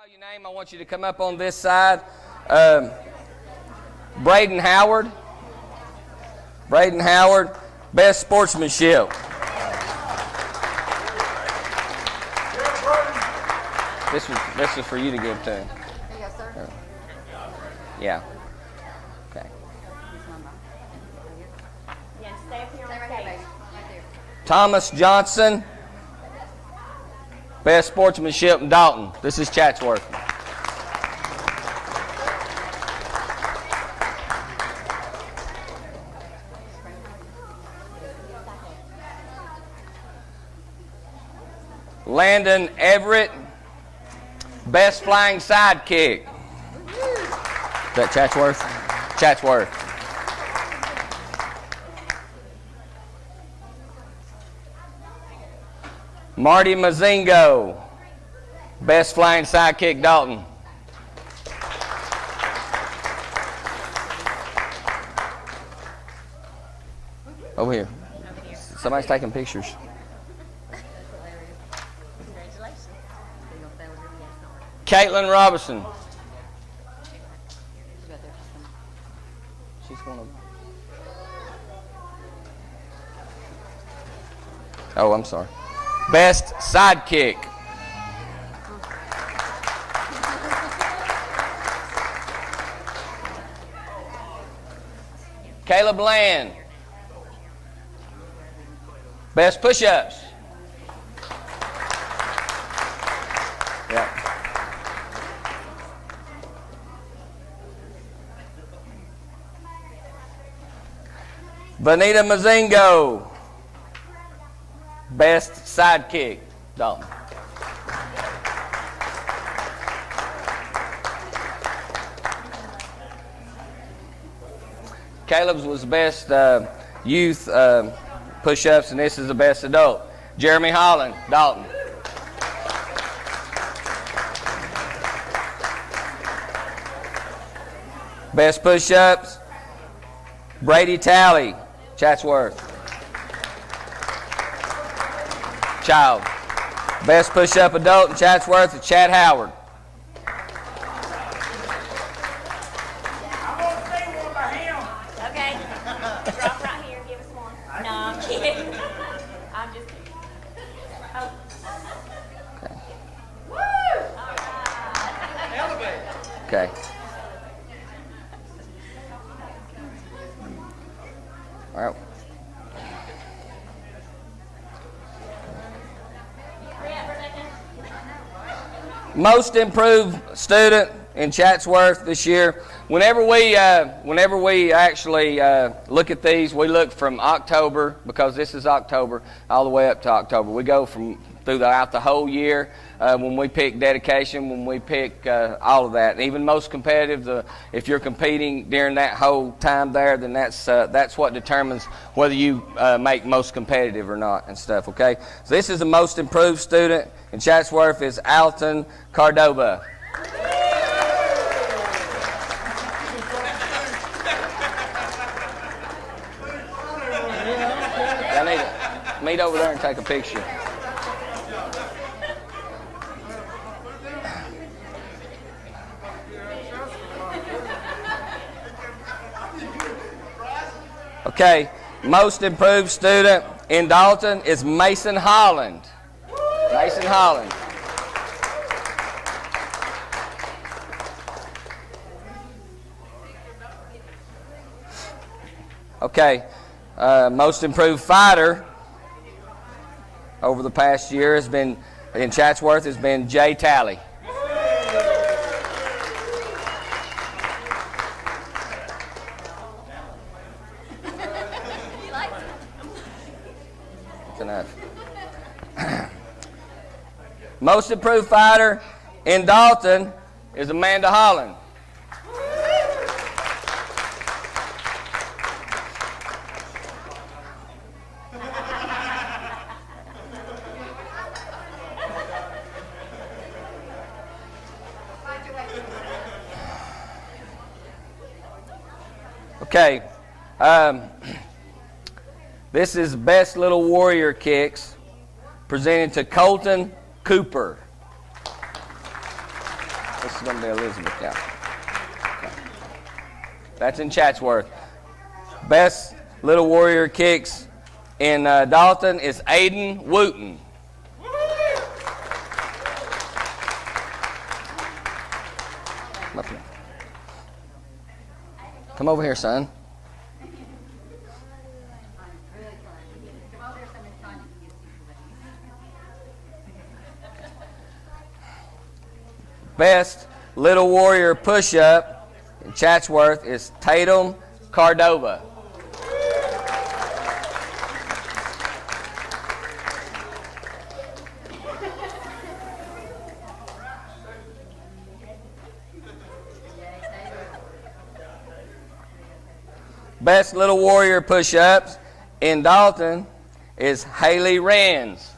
call your name, I want you to come up on this side. Braden Howard. Braden Howard, best sportsmanship. This was for you to give to him. There you go, sir. Yeah. Okay. Yeah, stay up here on the stage. Right there. Thomas Johnson, best sportsmanship in Dalton. This is Chatsworth. Landon Everett, best flying sidekick. Is that Chatsworth? Chatsworth. Marty Mazingo, best flying sidekick, Dalton. Over here. Somebody's taking pictures. Caitlin Robinson. She's going to. Oh, I'm sorry. Best sidekick. Caleb Land. Best push-ups. Yeah. Vanita Mazingo, best sidekick, Dalton. Caleb's was the best youth push-ups, and this is the best adult. Jeremy Holland, Dalton. Best push-ups, Brady Talley, Chatsworth. Child. Best push-up adult in Chatsworth is Chad Howard. I won't say one by him. Okay. Drop right here. Give us one. No, I'm kidding. I'm just kidding. Oh. Okay. Woo! All right. Elevate. Okay. All right. Most improved student in Chatsworth this year. Whenever we actually look at these, we look from October, because this is October, all the way up to October. We go throughout the whole year when we pick dedication, when we pick all of that. Even most competitive, if you're competing during that whole time there, then that's what determines whether you make most competitive or not and stuff, okay? So this is the most improved student in Chatsworth is Alton Cordova. I need to meet over there and take a picture. Okay, most improved student in Dalton is Mason Holland. Mason Holland. Okay, most improved fighter over the past year has been, in Chatsworth, has been Jay Talley. That's enough. Most improved fighter in Dalton is Amanda Holland. Okay, this is Best Little Warrior Kicks, presented to Colton Cooper. This is going to be Elizabeth now. Okay. That's in Chatsworth. Best Little Warrior kicks in Dalton is Aiden Wooten. Up here. Come over here, son. Best Little Warrior push-up in Chatsworth is Tatum Cardova. Best Little Warrior push-ups in Dalton is Haley Renz.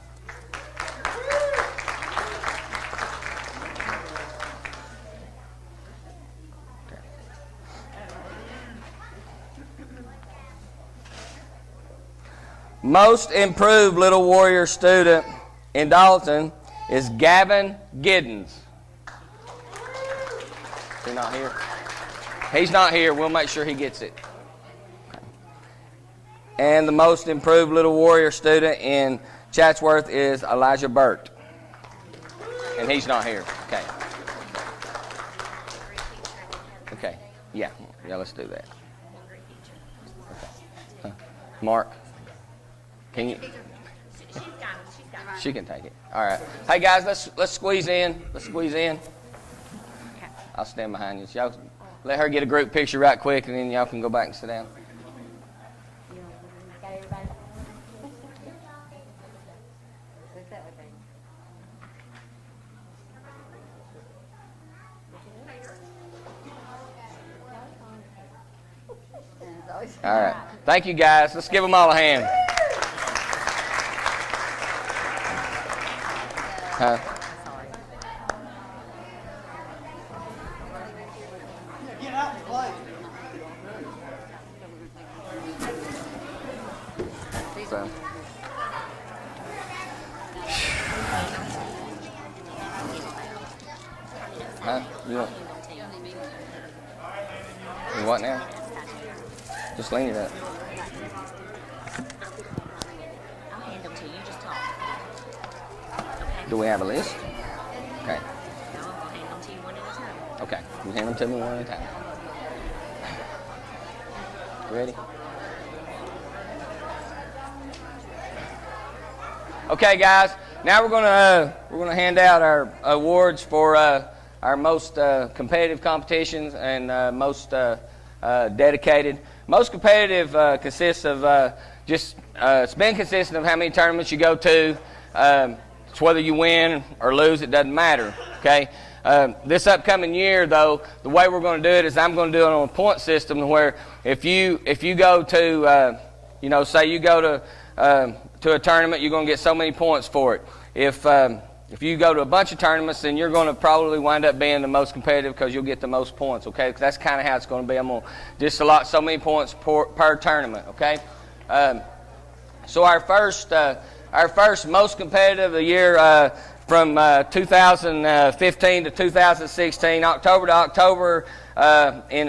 Most improved Little Warrior student in Dalton is Gavin Giddens. Is he not here? He's not here. We'll make sure he gets it. And the most improved Little Warrior student in Chatsworth is Elijah Burt. And he's not here. Okay. Okay. Yeah, let's do that. Okay. Mark, can you? She can take it. All right. Hey guys, let's squeeze in. Let's squeeze in. I'll stand behind you. Y'all let her get a group picture right quick, and then y'all can go back and sit down. All right. Thank you, guys. Let's give them all a hand. Huh? So. Huh? You what now? Just lean it up. I'll hand them to you. Just talk. Okay. Do we have a list? Okay. No, I'll hand them to you one at a time. Okay. You hand them to me one at a time. Ready? Okay, guys. Now we're gonna hand out our awards for our most competitive competitions and most dedicated. Most competitive consists of it's been consistent of how many tournaments you go to. It's whether you win or lose, it doesn't matter. Okay. This upcoming year, though, the way we're going to do it is I'm going to do it on a point system where if you go to say you go to a tournament, you're going to get so many points for it. If you go to a bunch of tournaments, then you're going to probably wind up being the most competitive because you'll get the most points, okay? Because that's kind of how it's going to be. I'm going to just allot so many points per tournament, okay? So our first most competitive of the year from 2015 to 2016, October to October in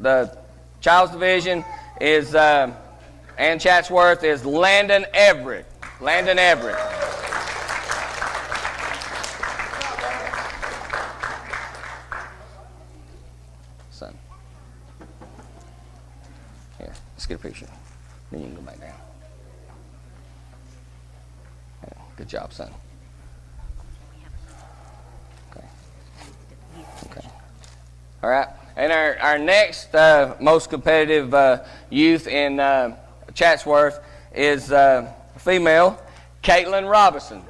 the Child's Division is and Chatsworth is Landon Everett. Landon Everett. Son. Here, let's get a picture. Then you can go back down. Yeah, good job, son. Okay. Okay. All right. And our next most competitive youth in Chatsworth is female, Caitlin Robinson.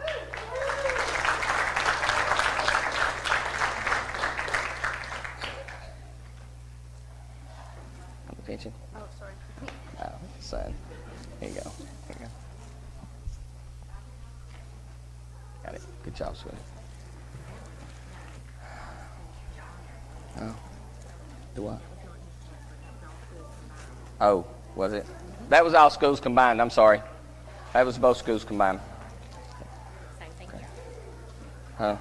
Attention. Oh, sorry. Oh, son. Here you go. Here you go. Got it. Good job, sweetie. Oh. Do what? Oh, was it? That was all schools combined. I'm sorry. That was both schools combined. Same thing. Okay. Huh?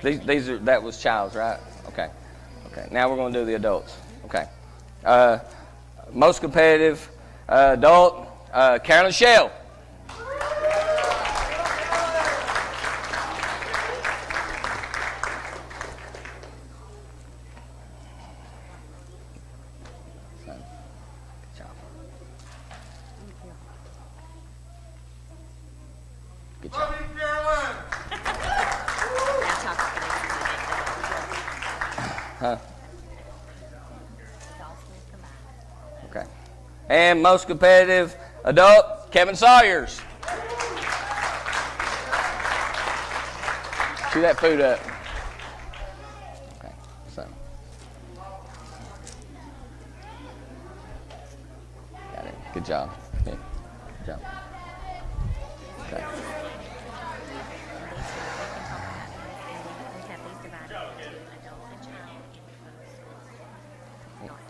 These are that was Child's, right? Okay. Okay. Now we're going to do the adults. Okay. Most competitive adult, Carolyn Shell. Good job. Huh? Okay. And most competitive adult, Kevin Sawyers. Chew that food up. Okay. So. Got it. Good job. Yeah. Good job. Okay.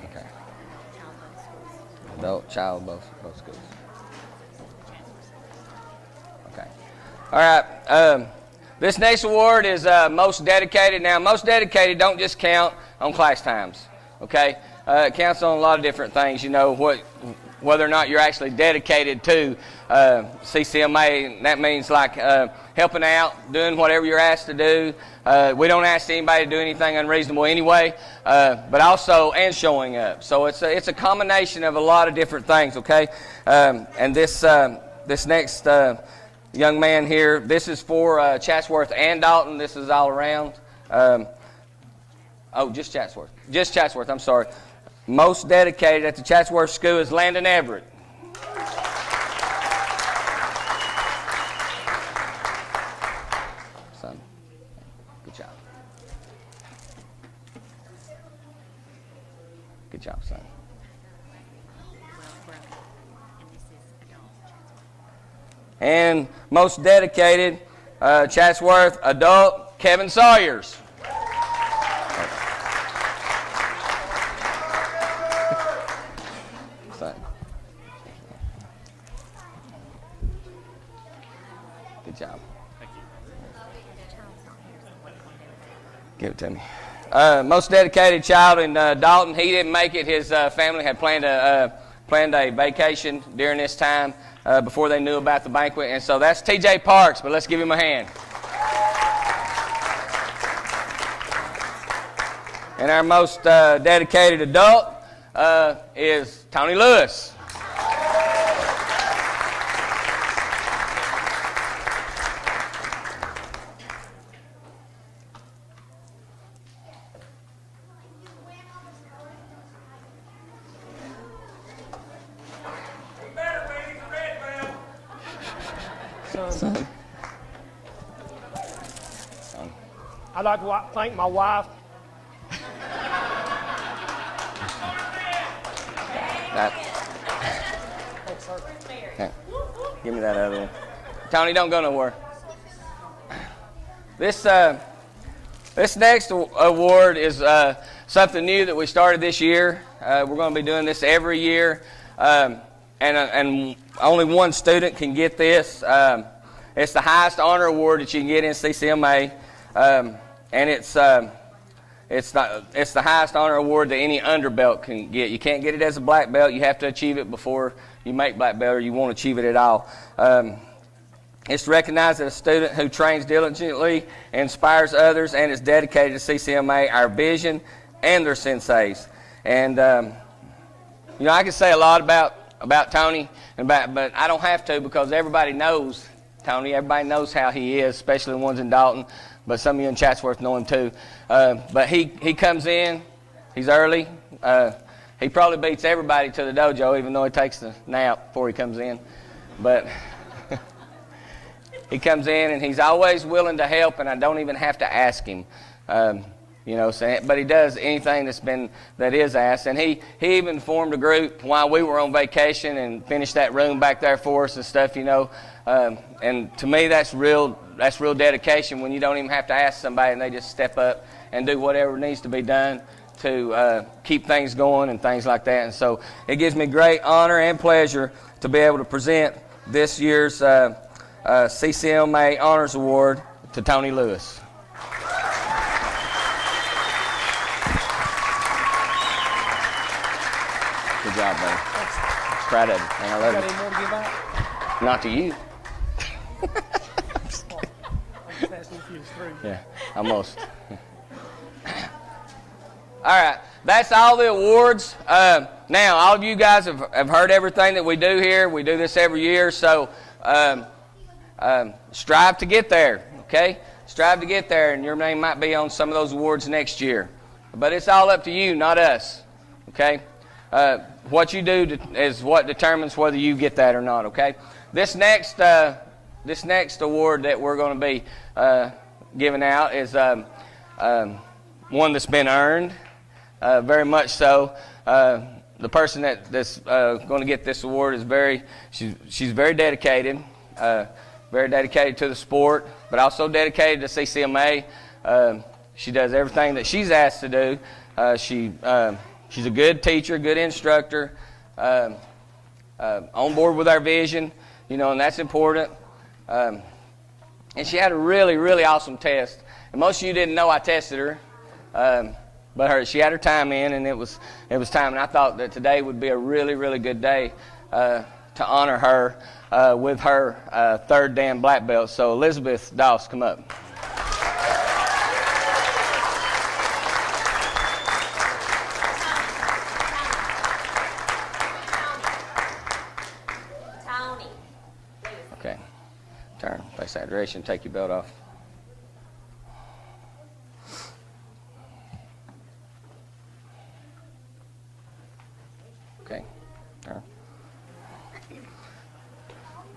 Okay. Adult, child, both schools. Okay. All right. This next award is most dedicated. Now, most dedicated don't just count on class times. Okay. It counts on a lot of different things. You know whether or not you're actually dedicated to CCMA. That means like helping out, doing whatever you're asked to do. We don't ask anybody to do anything unreasonable anyway, but also and showing up. So it's a combination of a lot of different things. Okay, and this next young man here, this is for Chatsworth and Dalton. This is all around. Just Chatsworth. Just Chatsworth. I'm sorry. Most dedicated at the Chatsworth School is Landon Everett. Son, good job. Good job, son. And most dedicated, Chatsworth adult, Kevin Sawyers. Good job. Thank you. Give it to me. Most dedicated child in Dalton. He didn't make it. His family had planned a vacation during this time before they knew about the banquet, and so that's T.J. Parks. But let's give him a hand. And our most dedicated adult is Tony Lewis. Son. I'd like to thank my wife. Thanks, sir. Okay. Give me that other one. Tony, don't go nowhere. This next award is something new that we started this year. We're going to be doing this every year, and only one student can get this. It's the highest honor award that you can get in CCMA, and it's the highest honor award that any underbelt can get. You can't get it as a black belt. You have to achieve it before you make black belt, or you won't achieve it at all. It's to recognize that a student who trains diligently, inspires others, and is dedicated to CCMA, our vision, and their senseis. And I could say a lot about Tony, but I don't have to, because everybody knows Tony. Everybody knows how he is, especially the ones in Dalton. But some of you in Chatsworth know him too. But he comes in. He's early. He probably beats everybody to the dojo, even though he takes a nap before he comes in. But he comes in, and he's always willing to help, and I don't even have to ask him. But he does anything that is asked. And he even formed a group while we were on vacation and finished that room back there for us and stuff. And to me, that's real dedication, when you don't even have to ask somebody and they just step up and do whatever needs to be done to keep things going and things like that. And so it gives me great honor and pleasure to be able to present this year's CCMA Honors Award to Tony Lewis. Good job, buddy. Proud of you. And I love Got you. any more to give out? Not to you. I'm just asking if you was through. Yeah, almost. All right, that's all the awards. Now, all of you guys have heard everything that we do here. We do this every year, so strive to get there, okay? Strive to get there, and your name might be on some of those awards next year. But it's all up to you, not us, okay? What you do is what determines whether you get that or not, okay? This next award that we're going to be giving out is one that's been earned, very much so. The person that's going to get this award is she's very dedicated, very dedicated to the sport, but also dedicated to CCMA. She does everything that she's asked to do. She's a good teacher, good instructor, on board with our vision, and that's important. And she had a really, really awesome test. And most of you didn't know I tested her, but she had her time in, and it was time. And I thought that today would be a really, really good day to honor her with her third Dan black belt. So Elizabeth Doss, come up. Tony. Okay. Turn, face that direction, take your belt off. Okay. Turn.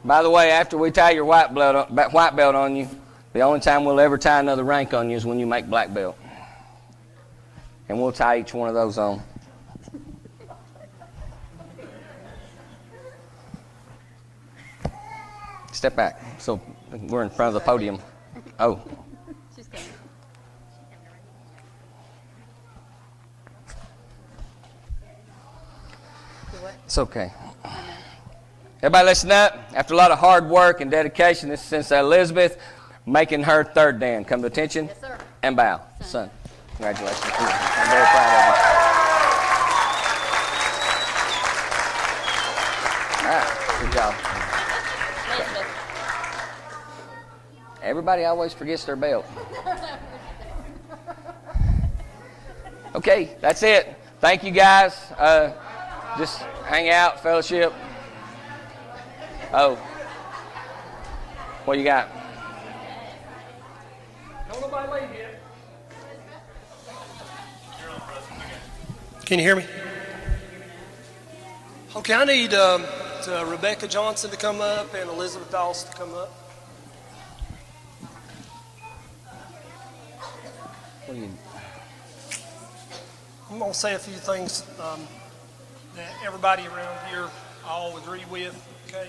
By the way, after we tie your white belt on you, the only time we'll ever tie another rank on you is when you make black belt. And we'll tie each one of those on. Step back, so we're in front of the podium. Oh. It's okay. Everybody listen up. After a lot of hard work and dedication, this is Sensei Elizabeth making her third Dan. Come to attention. Yes, sir. And bow. Son. Congratulations. I'm very proud of you. All right. Good job. Everybody always forgets their belt. Okay, that's it. Thank you, guys. Just hang out, fellowship. Oh. What you got? Don't nobody leave yet. Can you hear me? Okay, I need Rebecca Johnson to come up and Elizabeth Doss to come up. What do you? I'm going to say a few things that everybody around here all agree with, okay?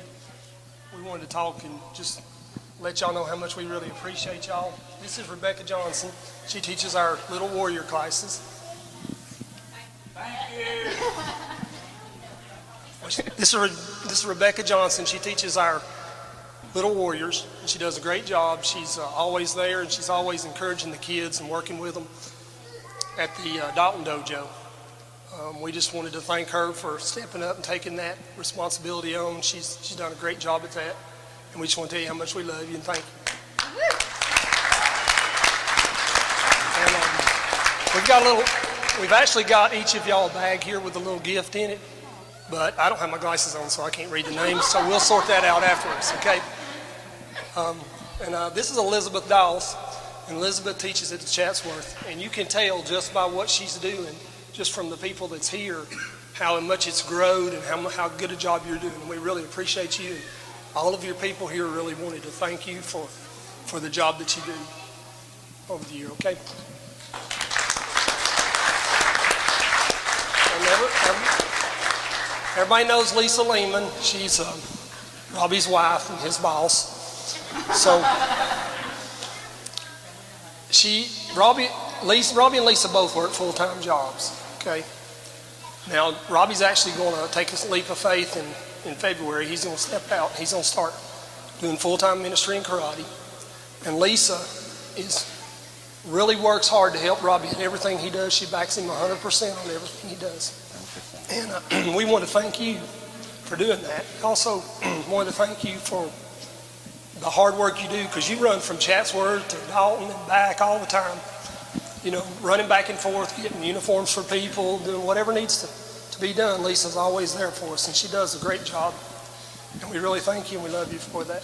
We wanted to talk and just let y'all know how much we really appreciate y'all. This is Rebecca Johnson. She teaches our Little Warrior classes. Thank you. This is Rebecca Johnson. She teaches our Little Warriors, and she does a great job. She's always there, and she's always encouraging the kids and working with them at the Dalton Dojo. We just wanted to thank her for stepping up and taking that responsibility on. She's done a great job at that, and we just want to tell you how much we love you and thank you. And we've actually got each of y'all a bag here with a little gift in it, but I don't have my glasses on, so I can't read the names, so we'll sort that out afterwards, okay? This is Elizabeth Doss, and Elizabeth teaches at the Chatsworth, and you can tell just by what she's doing, just from the people that's here, how much it's grown and how good a job you're doing. And we really appreciate you. All of your people here really wanted to thank you for the job that you do over the year, okay? Everybody knows Lisa Leamon. She's Robbie's wife and his boss. So Robbie and Lisa both work full-time jobs, okay? Now, Robbie's actually going to take a leap of faith in February. He's going to step out. He's going to start doing full-time ministry in karate. And Lisa really works hard to help Robbie in everything he does. She backs him 100% on everything he does. And we want to thank you for doing that. Also, want to thank you for the hard work you do, because you run from Chatsworth to Dalton and back all the time. You know, running back and forth, getting uniforms for people, doing whatever needs to be done. Lisa's always there for us, and she does a great job. And we really thank you, and we love you for that.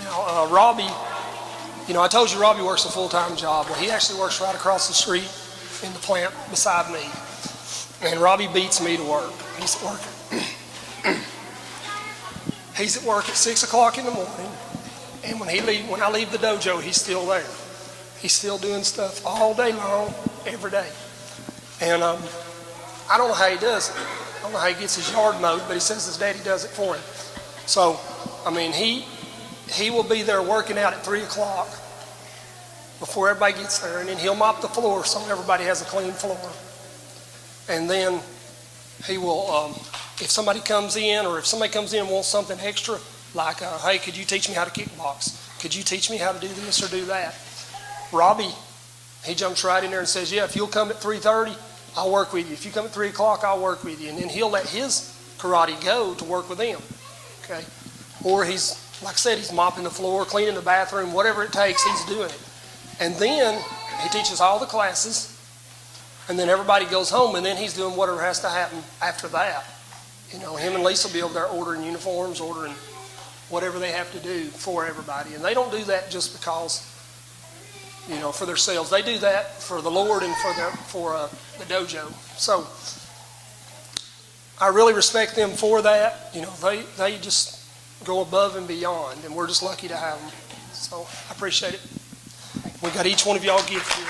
Now, Robbie, you know, I told you Robbie works a full-time job. Well, he actually works right across the street in the plant beside me. And Robbie beats me to work. He's at work. He's at work at 6 o'clock in the morning, and when I leave the dojo, he's still there. He's still doing stuff all day long, every day. And I don't know how he does it. I don't know how he gets his yard mowed, but he says his daddy does it for him. So, I mean, he will be there working out at 3 o'clock before everybody gets there, and then he'll mop the floor so everybody has a clean floor. And then he will, if somebody comes in and wants something extra, like, hey, could you teach me how to kickbox? Could you teach me how to do this or do that? Robbie, he jumps right in there and says, yeah, if you'll come at 3:30, I'll work with you. If you come at 3 o'clock, I'll work with you. And then he'll let his karate go to work with them, okay? Or he's, like I said, he's mopping the floor, cleaning the bathroom, whatever it takes, he's doing it. And then he teaches all the classes, and then everybody goes home, and then he's doing whatever has to happen after that. You know, him and Lisa will be over there ordering uniforms, ordering whatever they have to do for everybody. And they don't do that just because, you know, for themselves. They do that for the Lord and for the dojo. So I really respect them for that. You know, they just go above and beyond, and we're just lucky to have them. So I appreciate it. We got each one of y'all a gift here.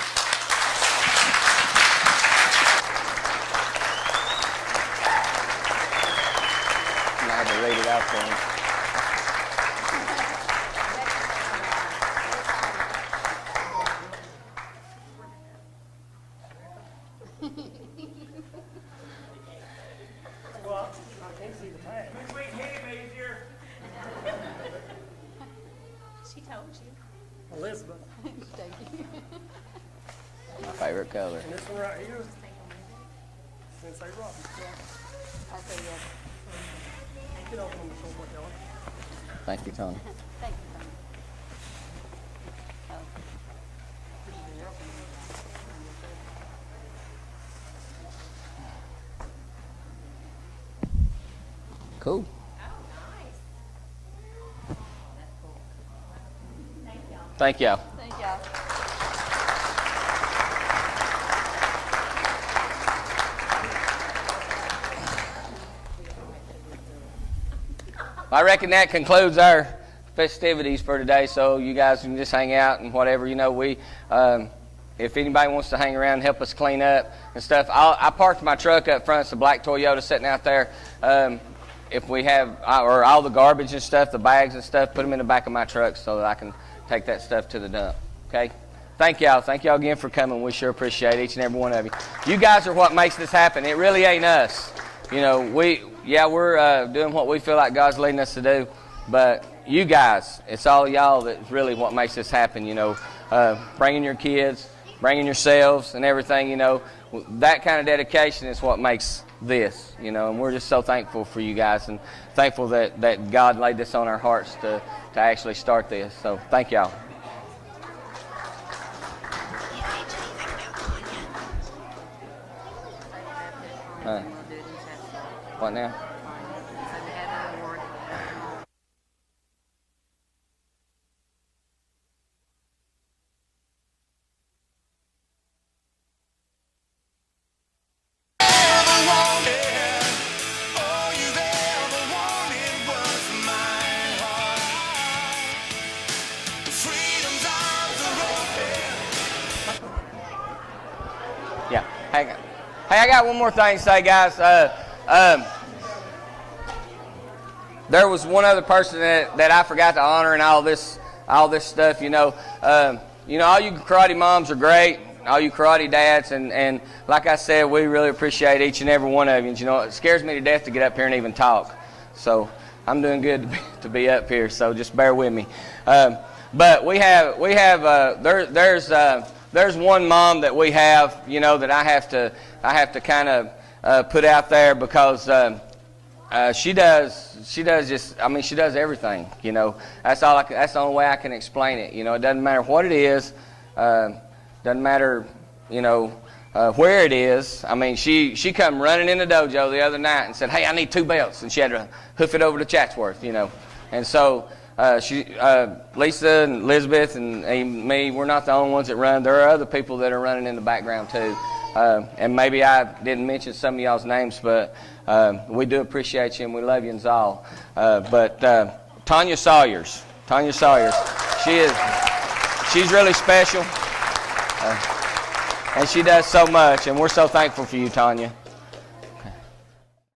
I had to read it out for him. Well, I can't see the tag. She told you. Elizabeth. Thank you. My favorite color. And this one right here, Sensei Robbie. I say yes. Get over on the shoulder, Dylan. Thank you, Tony. Thank you, Tony. Cool. Thank y'all. Thank y'all. I reckon that concludes our festivities for today, so you guys can just hang out and whatever. You know, if anybody wants to hang around and help us clean up and stuff, I parked my truck up front. It's a black Toyota sitting out there. If we have, or all the garbage and stuff, the bags and stuff, put them in the back of my truck so that I can take that stuff to the dump, okay? Thank y'all. Thank y'all again for coming. We sure appreciate each and every one of you. You guys are what makes this happen. It really ain't us. You know, we're doing what we feel like God's leading us to do, but you guys, it's all y'all that's really what makes this happen, you know, bringing your kids, bringing yourselves and everything, you know. That kind of dedication is what makes this, you know, and we're just so thankful for you guys and thankful that God laid this on our hearts to actually start this. So thank y'all. What now? Yeah. Hang on. Hey, I got one more thing to say, guys. There was one other person that I forgot to honor in all this stuff. You know, all you karate moms are great. All you karate dads, and like I said, we really appreciate each and every one of you. You know, it scares me to death to get up here and even talk. So I'm doing good to be up here, so just bear with me. But there's one mom that we have, that I have to kind of put out there because she does everything. That's the only way I can explain it. It doesn't matter what it is, doesn't matter, where it is. She come running in the dojo the other night and said, "Hey, I need 2 belts," and she had to hoof it over to Chatsworth, And so Lisa and Elizabeth and me, we're not the only ones that run. There are other people that are running in the background too. And maybe I didn't mention some of y'all's names, but we do appreciate you and we love you all. But Tanya Sawyers, she's really special. And she does so much, and we're so thankful for you, Tanya.